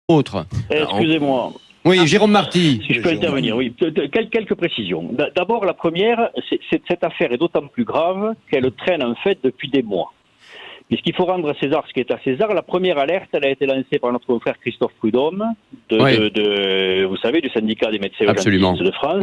autre. Excusez-moi. Oui, Jérôme Marty. Si je peux intervenir, oui. Quelques précisions. D'abord, la première, cette affaire est d'autant plus grave qu'elle traîne en fait depuis des mois. Puisqu'il faut rendre à César ce qui est à César. La première alerte, elle a été lancée par notre confrère Christophe Prudhomme, vous savez, du syndicat des médecins urgentistes de France,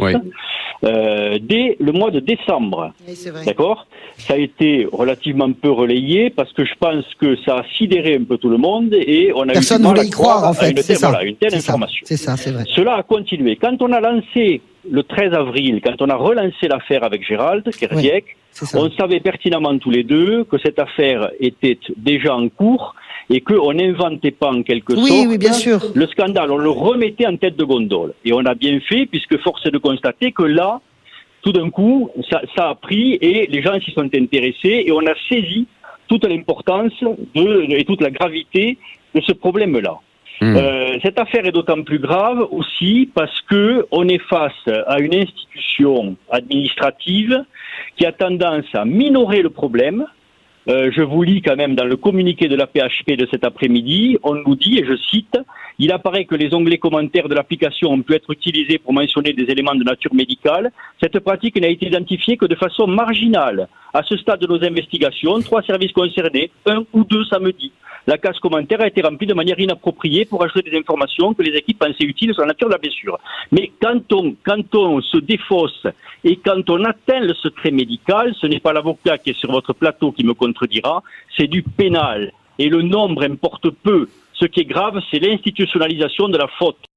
dès le mois de décembre. Oui, c'est vrai. D'accord ? Ça a été relativement peu relayé parce que je pense que ça a sidéré un peu tout le monde et on a personne ne voulait y croire en fait. C'est ça. Une telle information. C'est ça, c'est vrai. Cela a continué. Quand on a lancé le 13 avril, quand on a relancé l'affaire avec Gérald Kerdiek, on savait pertinemment tous les deux que cette affaire était déjà en cours et qu'on n'inventait pas en quelque sorte bien sûr. le scandale. On le remettait en tête de gondole. Et on a bien fait, puisque force est de constater que là, tout d'un coup, ça a pris et les gens s'y sont intéressés et on a saisi toute l'importance et toute la gravité de ce problème-là. Cette affaire est d'autant plus grave aussi parce que on est face à une institution administrative qui a tendance à minorer le problème. Je vous lis quand même dans le communiqué de la PHP de cet après-midi, on nous dit, et je cite, « Il apparaît que les onglets commentaires de l'application ont pu être utilisés pour mentionner des éléments de nature médicale. Cette pratique n'a été identifiée que de façon marginale. À ce stade de nos investigations, 3 services concernés, 1 ou 2 samedis. La case commentaire a été remplie de manière inappropriée pour ajouter des informations que les équipes pensaient utiles sur la nature de la blessure. » Mais quand on se défausse et quand on atteint le secret médical, ce n'est pas l'avocat qui est sur votre plateau qui me contredira, c'est du pénal. Et le nombre importe peu. Ce qui est grave, c'est l'institutionnalisation de la faute.